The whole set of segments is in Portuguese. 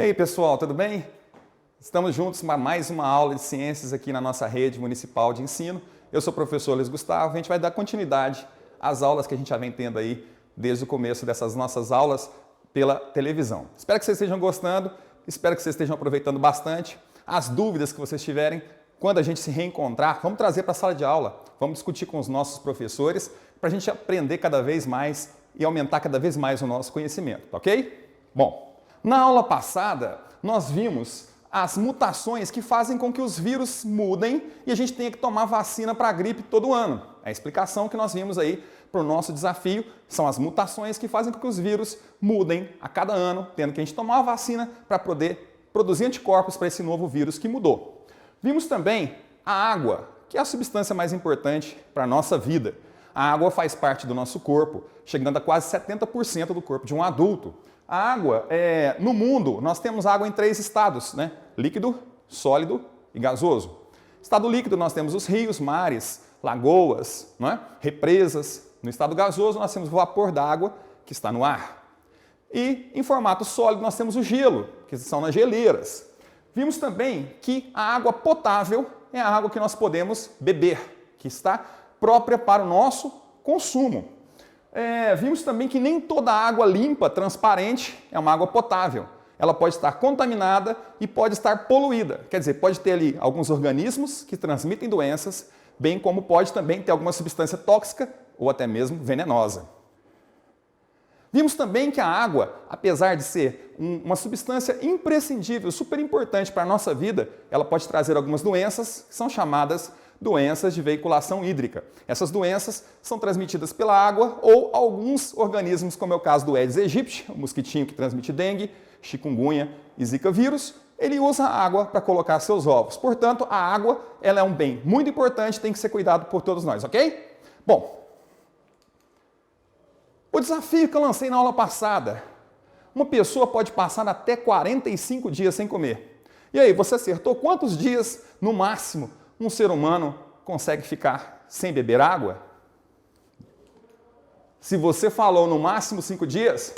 aí, pessoal, tudo bem? Estamos juntos para mais uma aula de ciências aqui na nossa rede municipal de ensino. Eu sou o professor Luiz Gustavo, a gente vai dar continuidade às aulas que a gente já vem tendo aí desde o começo dessas nossas aulas pela televisão. Espero que vocês estejam gostando, espero que vocês estejam aproveitando bastante. As dúvidas que vocês tiverem, quando a gente se reencontrar, vamos trazer para a sala de aula, vamos discutir com os nossos professores para a gente aprender cada vez mais e aumentar cada vez mais o nosso conhecimento, tá ok? Bom, na aula passada nós vimos as mutações que fazem com que os vírus mudem e a gente tenha que tomar vacina para a gripe todo ano. É a explicação que nós vimos aí para o nosso desafio, são as mutações que fazem com que os vírus mudem a cada ano, tendo que a gente tomar a vacina para poder produzir anticorpos para esse novo vírus que mudou. Vimos também a água, que é a substância mais importante para a nossa vida. A água faz parte do nosso corpo, chegando a quase 70% do corpo de um adulto. A água, no mundo, nós temos água em 3 estados, né? Líquido, sólido e gasoso. Estado líquido, nós temos os rios, mares, lagoas, não é? Represas. No estado gasoso, nós temos o vapor d'água, que está no ar. E em formato sólido, nós temos o gelo, que são nas geleiras. Vimos também que a água potável é a água que nós podemos beber, que está própria para o nosso consumo. Vimos também que nem toda água limpa, transparente, é uma água potável. Ela pode estar contaminada e pode estar poluída. Quer dizer, pode ter ali alguns organismos que transmitem doenças, bem como pode também ter alguma substância tóxica ou até mesmo venenosa. Vimos também que a água, apesar de ser uma substância imprescindível, super importante para a nossa vida, ela pode trazer algumas doenças que são chamadas doenças de veiculação hídrica. Essas doenças são transmitidas pela água ou alguns organismos, como é o caso do Aedes aegypti, o mosquitinho que transmite dengue, chikungunya e zika vírus, ele usa a água para colocar seus ovos. Portanto, a água ela é um bem muito importante, tem que ser cuidado por todos nós, ok? Bom, o desafio que eu lancei na aula passada, uma pessoa pode passar até 45 dias sem comer. E aí, você acertou quantos dias, no máximo, um ser humano consegue ficar sem beber água? Se você falou no máximo 5 dias,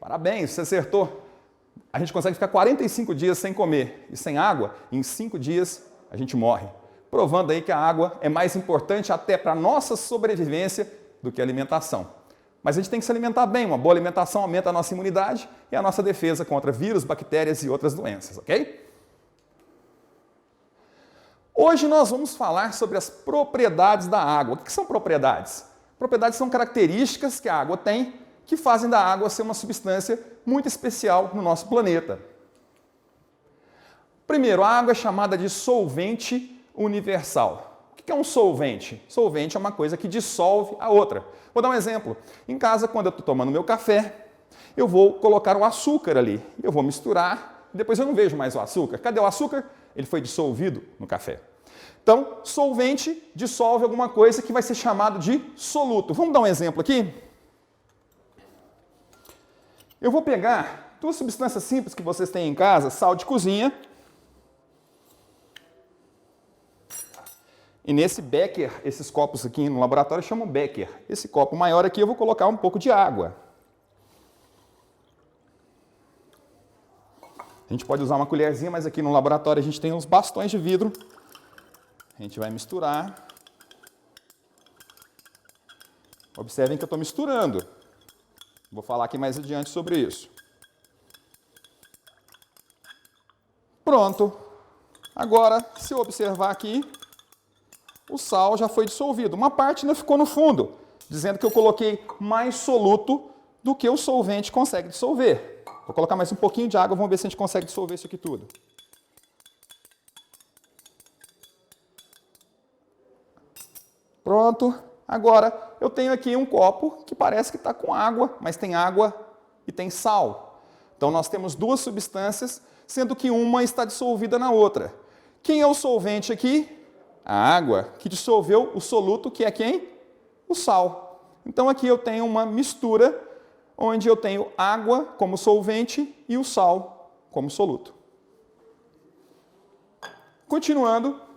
parabéns, você acertou. A gente consegue ficar 45 dias sem comer e sem água, e em 5 dias a gente morre. Provando aí que a água é mais importante até para a nossa sobrevivência do que a alimentação. Mas a gente tem que se alimentar bem, uma boa alimentação aumenta a nossa imunidade e a nossa defesa contra vírus, bactérias e outras doenças, ok? Hoje nós vamos falar sobre as propriedades da água. O que são propriedades? Propriedades são características que a água tem que fazem da água ser uma substância muito especial no nosso planeta. Primeiro, a água é chamada de solvente universal. O que é um solvente? Solvente é uma coisa que dissolve a outra. Vou dar um exemplo. Em casa, quando eu estou tomando meu café, eu vou colocar o açúcar ali. Eu vou misturar, depois eu não vejo mais o açúcar. Cadê o açúcar? Ele foi dissolvido no café. Então, solvente dissolve alguma coisa que vai ser chamado de soluto. Vamos dar um exemplo aqui? Eu vou pegar 2 substâncias simples que vocês têm em casa, sal de cozinha. E nesse becker, esses copos aqui no laboratório chamam becker. Esse copo maior aqui eu vou colocar um pouco de água. A gente pode usar uma colherzinha, mas aqui no laboratório a gente tem uns bastões de vidro. A gente vai misturar. Observem que eu estou misturando. Vou falar aqui mais adiante sobre isso. Pronto. Agora, se eu observar aqui, o sal já foi dissolvido. Uma parte ainda ficou no fundo, dizendo que eu coloquei mais soluto do que o solvente consegue dissolver. Vou colocar mais um pouquinho de água, vamos ver se a gente consegue dissolver isso aqui tudo. Pronto. Agora, eu tenho aqui um copo que parece que está com água, mas tem água e tem sal. Então, nós temos 2 substâncias, sendo que uma está dissolvida na outra. Quem é o solvente aqui? A água, que dissolveu o soluto, que é quem? O sal. Então, aqui eu tenho uma mistura, onde eu tenho água como solvente e o sal como soluto. Continuando.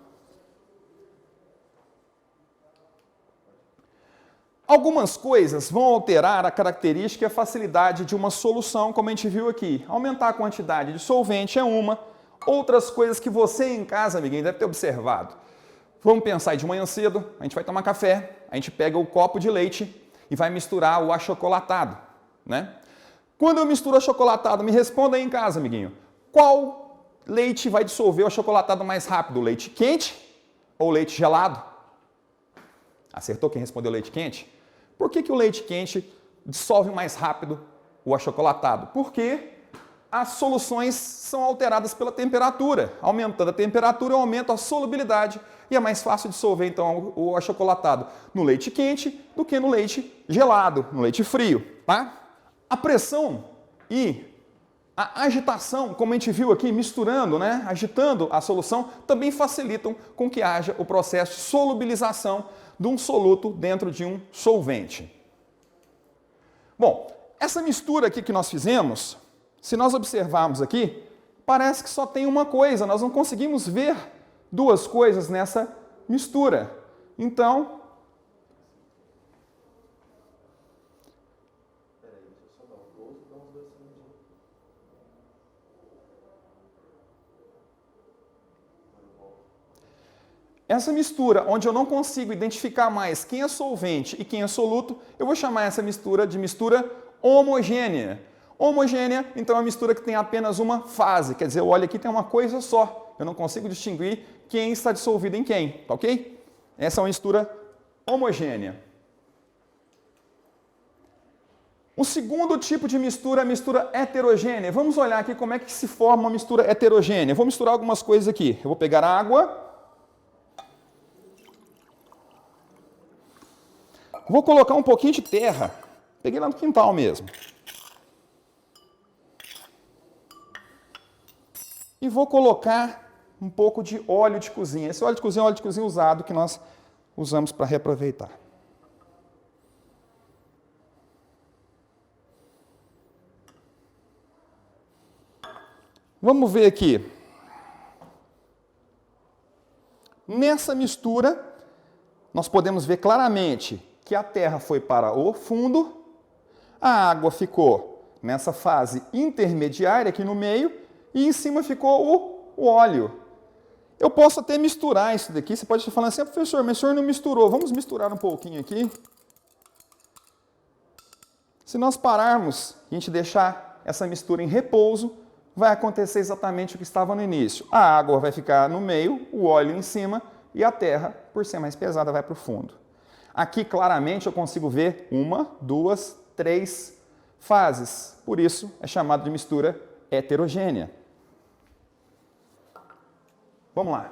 Algumas coisas vão alterar a característica e a facilidade de uma solução, como a gente viu aqui. Aumentar a quantidade de solvente é uma. Outras coisas que você em casa, amiguinho, deve ter observado. Vamos pensar aí de manhã cedo, a gente vai tomar café, a gente pega o copo de leite e vai misturar o achocolatado, né? Quando eu misturo achocolatado, me responda aí em casa, amiguinho. Qual leite vai dissolver o achocolatado mais rápido? O leite quente ou o leite gelado? Acertou quem respondeu leite quente? Por que o leite quente dissolve mais rápido o achocolatado? Porque as soluções são alteradas pela temperatura. Aumentando a temperatura, eu aumento a solubilidade e é mais fácil dissolver então o achocolatado no leite quente do que no leite gelado, no leite frio, tá? A pressão e a agitação, como a gente viu aqui, misturando, né, agitando a solução, também facilitam com que haja o processo de solubilização de um soluto dentro de um solvente. Bom, essa mistura aqui que nós fizemos, se nós observarmos aqui, parece que só tem uma coisa, nós não conseguimos ver duas coisas nessa mistura. Então, essa mistura, onde eu não consigo identificar mais quem é solvente e quem é soluto, eu vou chamar essa mistura de mistura homogênea. Homogênea, então, é uma mistura que tem apenas uma fase, quer dizer, o óleo aqui tem uma coisa só. Eu não consigo distinguir quem está dissolvido em quem, tá ok? Essa é uma mistura homogênea. O segundo tipo de mistura é a mistura heterogênea. Vamos olhar aqui como é que se forma uma mistura heterogênea. Eu vou misturar algumas coisas aqui. Eu vou pegar água. Vou colocar um pouquinho de terra. Peguei lá no quintal mesmo. E vou colocar um pouco de óleo de cozinha. Esse óleo de cozinha é um óleo de cozinha usado que nós usamos para reaproveitar. Vamos ver aqui. Nessa mistura, nós podemos ver claramente que a terra foi para o fundo, a água ficou nessa fase intermediária aqui no meio e em cima ficou o óleo. Eu posso até misturar isso daqui, você pode estar falando assim, professor, mas o senhor não misturou, vamos misturar um pouquinho aqui. Se nós pararmos e a gente deixar essa mistura em repouso, vai acontecer exatamente o que estava no início. A água vai ficar no meio, o óleo em cima e a terra, por ser mais pesada, vai para o fundo. Aqui, claramente, eu consigo ver uma, duas, três fases. Por isso, é chamado de mistura heterogênea. Vamos lá.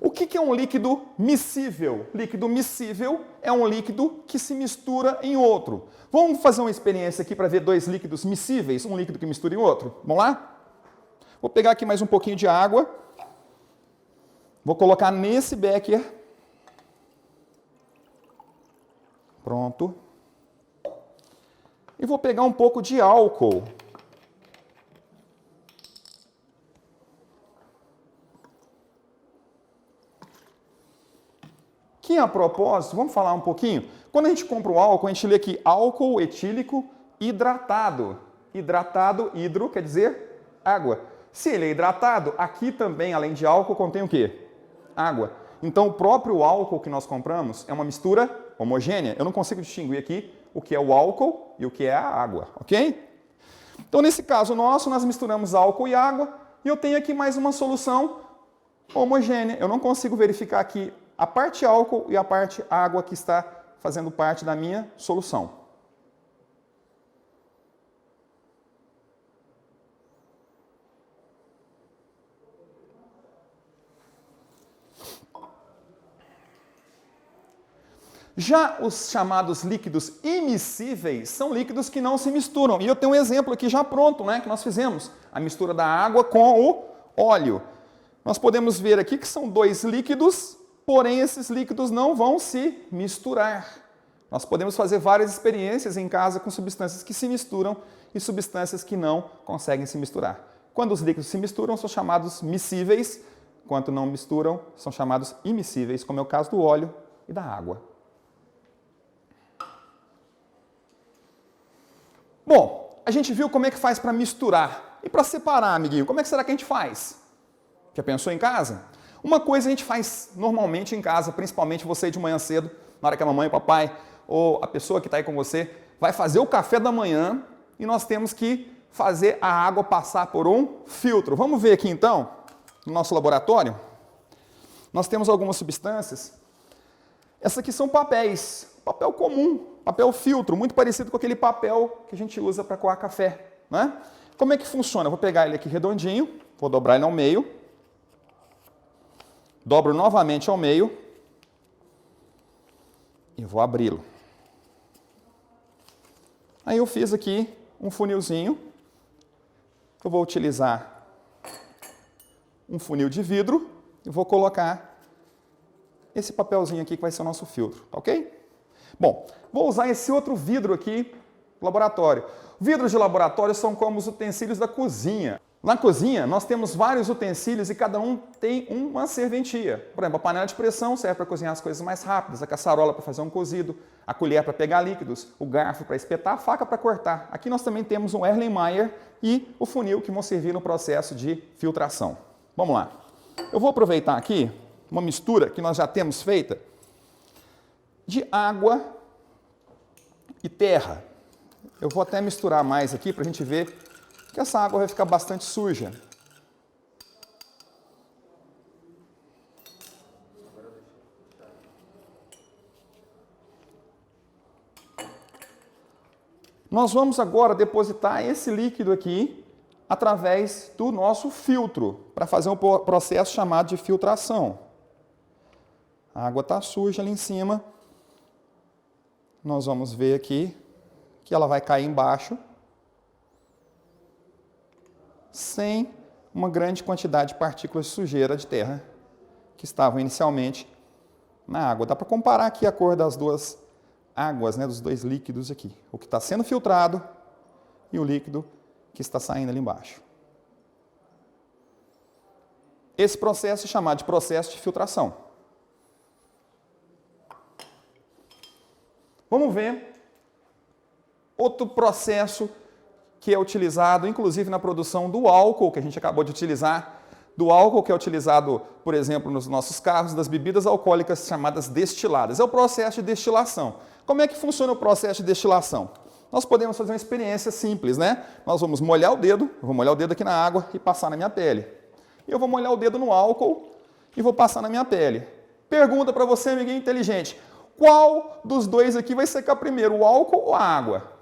O que é um líquido miscível? Líquido miscível é um líquido que se mistura em outro. Vamos fazer uma experiência aqui para ver dois líquidos miscíveis, um líquido que mistura em outro? Vamos lá? Vou pegar aqui mais um pouquinho de água. Vou colocar nesse becker. Pronto. E vou pegar um pouco de álcool. Que, a propósito, vamos falar um pouquinho? Quando a gente compra o álcool, a gente lê aqui álcool etílico hidratado. Hidratado, hidro, quer dizer água. Se ele é hidratado, aqui também, além de álcool, contém o quê? Água. Então, o próprio álcool que nós compramos é uma mistura homogênea. Eu não consigo distinguir aqui o que é o álcool e o que é a água, ok? Então, nesse caso nosso, nós misturamos álcool e água e eu tenho aqui mais uma solução homogênea. Eu não consigo verificar aqui a parte álcool e a parte água que está fazendo parte da minha solução. Já os chamados líquidos immiscíveis são líquidos que não se misturam. E eu tenho um exemplo aqui já pronto, né, que nós fizemos. A mistura da água com o óleo. Nós podemos ver aqui que são dois líquidos, porém esses líquidos não vão se misturar. Nós podemos fazer várias experiências em casa com substâncias que se misturam e substâncias que não conseguem se misturar. Quando os líquidos se misturam, são chamados miscíveis. Quando não misturam, são chamados immiscíveis, como é o caso do óleo e da água. Bom, a gente viu como é que faz para misturar. E para separar, amiguinho, como é que será que a gente faz? Já pensou em casa? Uma coisa a gente faz normalmente em casa, principalmente você de manhã cedo, na hora que a mamãe, o papai ou a pessoa que está aí com você vai fazer o café da manhã e nós temos que fazer a água passar por um filtro. Vamos ver aqui então, no nosso laboratório. Nós temos algumas substâncias. Essas aqui são papéis, papel comum, papel filtro, muito parecido com aquele papel que a gente usa para coar café, né? Como é que funciona? Eu vou pegar ele aqui redondinho, vou dobrar ele ao meio, dobro novamente ao meio e vou abri-lo. Aí eu fiz aqui um funilzinho, eu vou utilizar um funil de vidro e vou colocar esse papelzinho aqui que vai ser o nosso filtro, tá ok? Bom, vou usar esse outro vidro aqui no laboratório. Vidros de laboratório são como os utensílios da cozinha. Na cozinha, nós temos vários utensílios e cada um tem uma serventia. Por exemplo, a panela de pressão serve para cozinhar as coisas mais rápidas, a caçarola para fazer um cozido, a colher para pegar líquidos, o garfo para espetar, a faca para cortar. Aqui nós também temos um Erlenmeyer e o funil que vão servir no processo de filtração. Vamos lá. Eu vou aproveitar aqui uma mistura que nós já temos feita de água e terra. Eu vou até misturar mais aqui para a gente ver que essa água vai ficar bastante suja. Nós vamos agora depositar esse líquido aqui através do nosso filtro, para fazer um processo chamado de filtração. A água está suja ali em cima. Nós vamos ver aqui que ela vai cair embaixo, sem uma grande quantidade de partículas de sujeira de terra que estavam inicialmente na água. Dá para comparar aqui a cor das duas águas, né, dos dois líquidos aqui. O que está sendo filtrado e o líquido que está saindo ali embaixo. Esse processo é chamado de processo de filtração. Vamos ver outro processo que é utilizado, inclusive, na produção do álcool, que a gente acabou de utilizar, do álcool que é utilizado, por exemplo, nos nossos carros, das bebidas alcoólicas chamadas destiladas. É o processo de destilação. Como é que funciona o processo de destilação? Nós podemos fazer uma experiência simples, né? Nós vamos molhar o dedo, eu vou molhar o dedo aqui na água e passar na minha pele. E eu vou molhar o dedo no álcool e vou passar na minha pele. Pergunta para você, amiguinho inteligente, qual dos dois aqui vai secar primeiro, o álcool ou a água?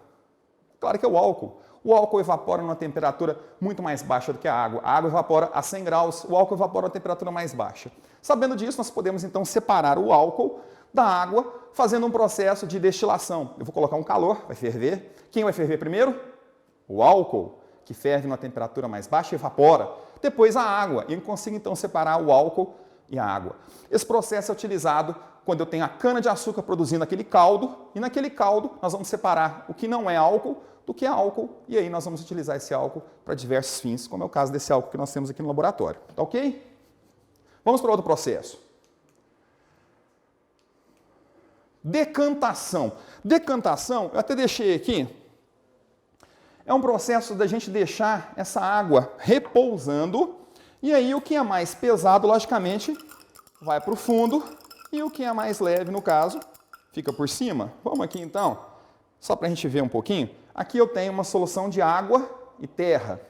Claro que é o álcool. O álcool evapora numa temperatura muito mais baixa do que a água. A água evapora a 100 graus, o álcool evapora a uma temperatura mais baixa. Sabendo disso, nós podemos então separar o álcool da água fazendo um processo de destilação. Eu vou colocar um calor, vai ferver. Quem vai ferver primeiro? O álcool, que ferve numa temperatura mais baixa e evapora. Depois a água, e eu consigo então separar o álcool e a água. Esse processo é utilizado quando eu tenho a cana-de-açúcar produzindo aquele caldo, e naquele caldo nós vamos separar o que não é álcool do que é álcool, e aí nós vamos utilizar esse álcool para diversos fins, como é o caso desse álcool que nós temos aqui no laboratório. Tá ok? Vamos para outro processo. Decantação. Decantação, eu até deixei aqui, é um processo da gente deixar essa água repousando, e aí o que é mais pesado, logicamente, vai para o fundo, e o que é mais leve, no caso, fica por cima. Vamos aqui então, só para a gente ver um pouquinho. Aqui eu tenho uma solução de água e terra.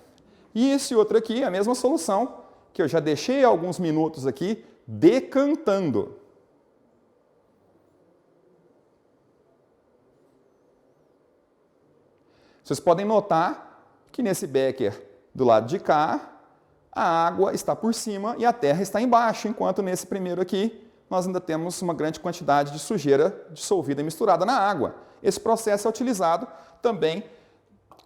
E esse outro aqui é a mesma solução, que eu já deixei há alguns minutos aqui, decantando. Vocês podem notar que nesse becker do lado de cá, a água está por cima e a terra está embaixo, enquanto nesse primeiro aqui, nós ainda temos uma grande quantidade de sujeira dissolvida e misturada na água. Esse processo é utilizado também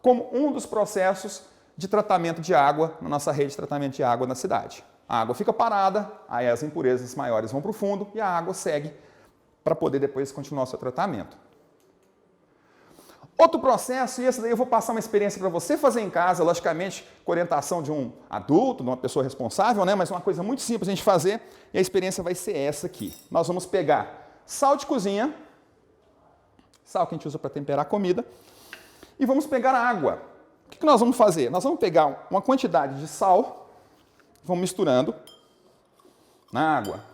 como um dos processos de tratamento de água na nossa rede de tratamento de água na cidade. A água fica parada, aí as impurezas maiores vão para o fundo e a água segue para poder depois continuar o seu tratamento. Outro processo, e esse daí eu vou passar uma experiência para você fazer em casa, logicamente com orientação de um adulto, de uma pessoa responsável, né? Mas uma coisa muito simples a gente fazer, e a experiência vai ser essa aqui. Nós vamos pegar sal de cozinha, sal que a gente usa para temperar a comida, E vamos pegar a água. O que nós vamos fazer? Nós vamos pegar uma quantidade de sal, vamos misturando na água.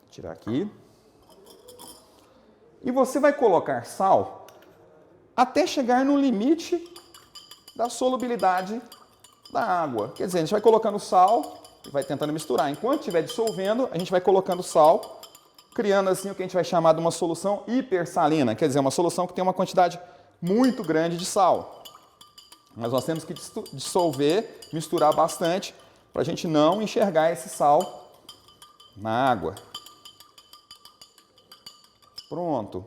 Vou tirar aqui. E você vai colocar sal até chegar no limite da solubilidade da água. Quer dizer, a gente vai colocando sal e vai tentando misturar. Enquanto estiver dissolvendo, a gente vai colocando sal, criando assim o que a gente vai chamar de uma solução hipersalina. Quer dizer, uma solução que tem uma quantidade muito grande de sal. Mas nós temos que dissolver, misturar bastante, para a gente não enxergar esse sal na água. Pronto.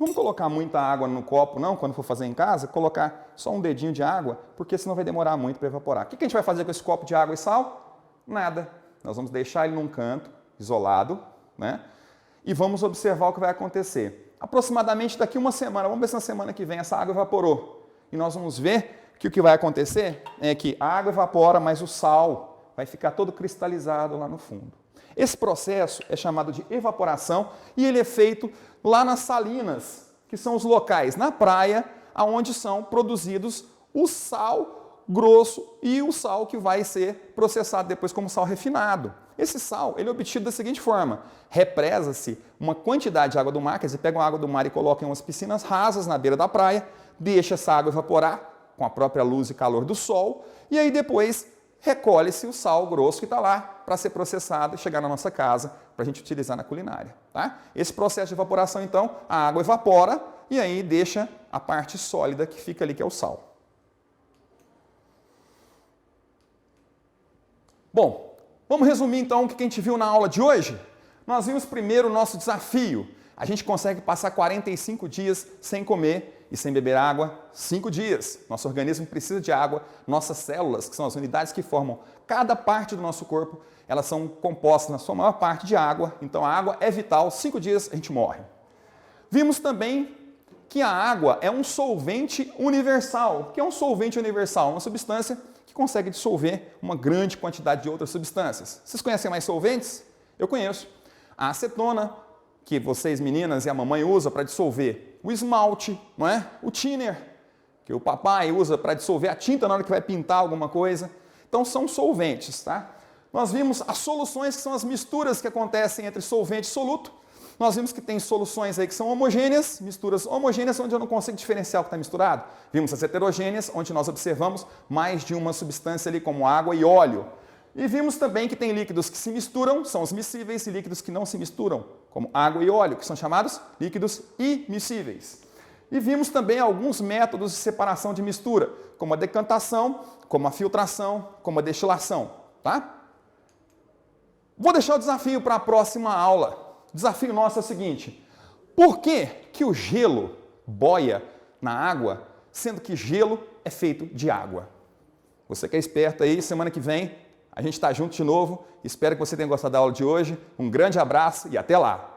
Não vamos colocar muita água no copo, não, quando for fazer em casa, colocar só um dedinho de água, porque senão vai demorar muito para evaporar. O que a gente vai fazer com esse copo de água e sal? Nada. Nós vamos deixar ele num canto, isolado, né? E vamos observar o que vai acontecer. Aproximadamente daqui uma semana, vamos ver se na semana que vem essa água evaporou. E nós vamos ver que o que vai acontecer é que a água evapora, mas o sal vai ficar todo cristalizado lá no fundo. Esse processo é chamado de evaporação e ele é feito lá nas salinas, que são os locais na praia onde são produzidos o sal grosso e o sal que vai ser processado depois como sal refinado. Esse sal ele é obtido da seguinte forma: represa-se uma quantidade de água do mar, quer dizer, pegam a água do mar e colocam em umas piscinas rasas na beira da praia, deixa essa água evaporar com a própria luz e calor do sol, e aí depois recolhe-se o sal grosso que está lá para ser processado e chegar na nossa casa para a gente utilizar na culinária. Tá? Esse processo de evaporação, então, a água evapora e aí deixa a parte sólida que fica ali, que é o sal. Bom, vamos resumir então o que a gente viu na aula de hoje? Nós vimos primeiro o nosso desafio. A gente consegue passar 45 dias sem comer e sem beber água, 5 dias. Nosso organismo precisa de água, nossas células, que são as unidades que formam cada parte do nosso corpo, elas são compostas na sua maior parte de água, então a água é vital, 5 dias a gente morre. Vimos também que a água é um solvente universal. O que é um solvente universal? Uma substância que consegue dissolver uma grande quantidade de outras substâncias. Vocês conhecem mais solventes? Eu conheço. A acetona, que vocês meninas e a mamãe usam para dissolver o esmalte, não é? O thinner, que o papai usa para dissolver a tinta na hora que vai pintar alguma coisa. Então são solventes, tá? Nós vimos as soluções, que são as misturas que acontecem entre solvente e soluto. Nós vimos que tem soluções aí que são homogêneas, misturas homogêneas onde eu não consigo diferenciar o que está misturado. Vimos as heterogêneas, onde nós observamos mais de uma substância ali como água e óleo. E vimos também que tem líquidos que se misturam, são os miscíveis, e líquidos que não se misturam, como água e óleo, que são chamados líquidos imiscíveis. E vimos também alguns métodos de separação de mistura, como a decantação, como a filtração, como a destilação, tá? Vou deixar o desafio para a próxima aula. O desafio nosso é o seguinte: por que que o gelo boia na água, sendo que gelo é feito de água? Você que é esperto aí, semana que vem a gente está junto de novo. Espero que você tenha gostado da aula de hoje. Um grande abraço e até lá!